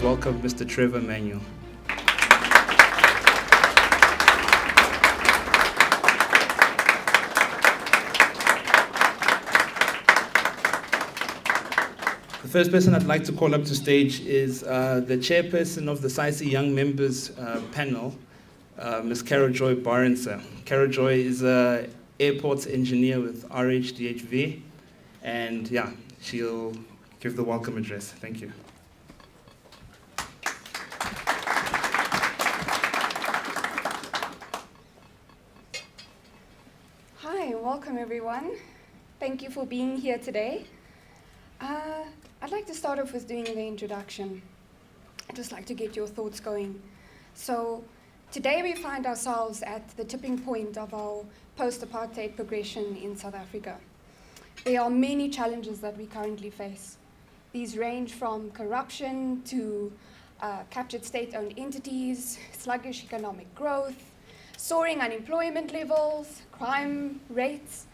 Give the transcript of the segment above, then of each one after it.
please welcome Mr. Trevor Manuel. The first person I'd like to call up to stage is the chairperson of the SAICI Young Members panel, Ms. Cara Joy Barensa. Cara Joy is an airports engineer with RHDHV, and yeah, she'll give the welcome address. Thank you. Hi, welcome everyone. Thank you for being here today. I'd like to start off with doing the introduction. I'd just like to get your thoughts going. So today we find ourselves at the tipping point of our post-apartheid progression in South Africa. There are many challenges that we currently face. These range from corruption to captured state-owned entities, sluggish economic growth, soaring unemployment levels, crime rates,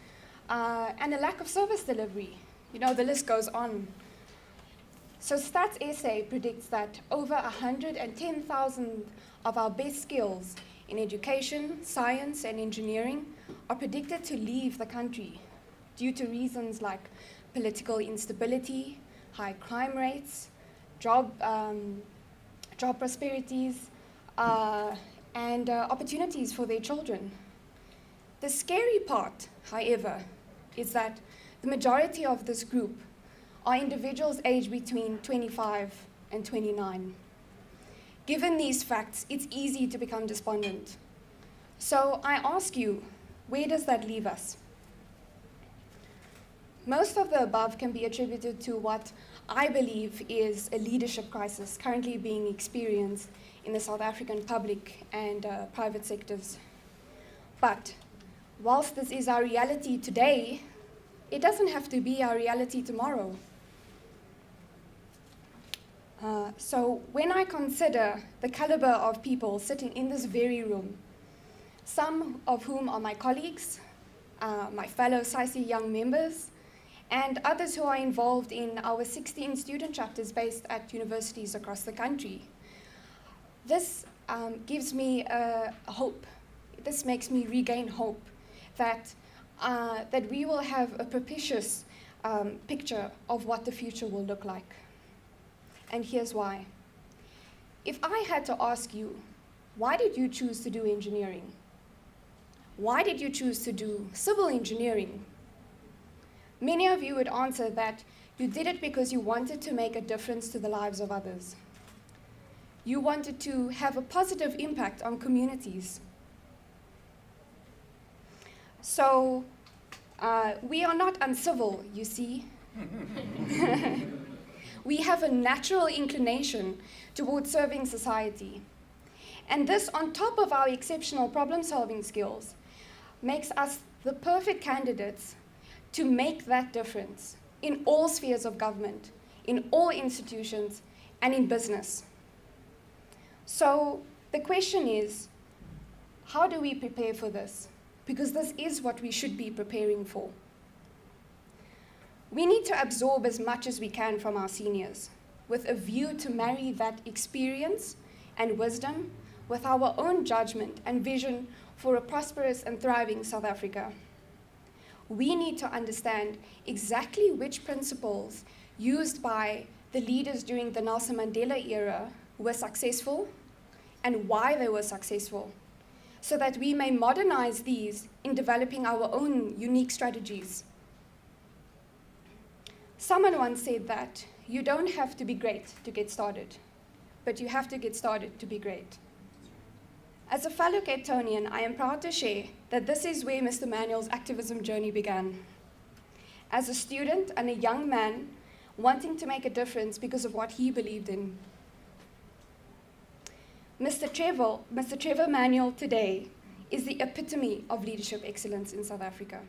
and a lack of service delivery. You know, the list goes on. So Stats SA predicts that over 110,000 of our best skills in education, science, and engineering are predicted to leave the country due to reasons like political instability, high crime rates, job prosperities, and opportunities for their children. The scary part, however, is that the majority of this group are individuals aged between 25 and 29. Given these facts, it's easy to become despondent. So I ask you, where does that leave us? Most of the above can be attributed to what I believe is a leadership crisis currently being experienced in the South African public and private sectors. But whilst this is our reality today, it doesn't have to be our reality tomorrow. So when I consider the caliber of people sitting in this very room, some of whom are my colleagues, my fellow SAICI young members, and others who are involved in our 16 student chapters based at universities across the country, this gives me hope. This makes me regain hope that we will have a propitious picture of what the future will look like. And here's why. If I had to ask you, why did you choose to do engineering? Why did you choose to do civil engineering? Many of you would answer that you did it because you wanted to make a difference to the lives of others. You wanted to have a positive impact on communities. So we are not uncivil, you see. We have a natural inclination towards serving society. And this, on top of our exceptional problem-solving skills, makes us the perfect candidates to make that difference in all spheres of government, in all institutions, and in business. So the question is, how do we prepare for this? Because this is what we should be preparing for. We need to absorb as much as we can from our seniors, with a view to marry that experience and wisdom with our own judgment and vision for a prosperous and thriving South Africa. We need to understand exactly which principles used by the leaders during the Nelson Mandela era were successful and why they were successful, so that we may modernize these in developing our own unique strategies. Someone once said that you don't have to be great to get started, but you have to get started to be great. As a fellow Cape Townian, I am proud to share that this is where Mr. Manuel's activism journey began. As a student and a young man wanting to make a difference because of what he believed in. Mr. Trevor Manuel today is the epitome of leadership excellence in South Africa.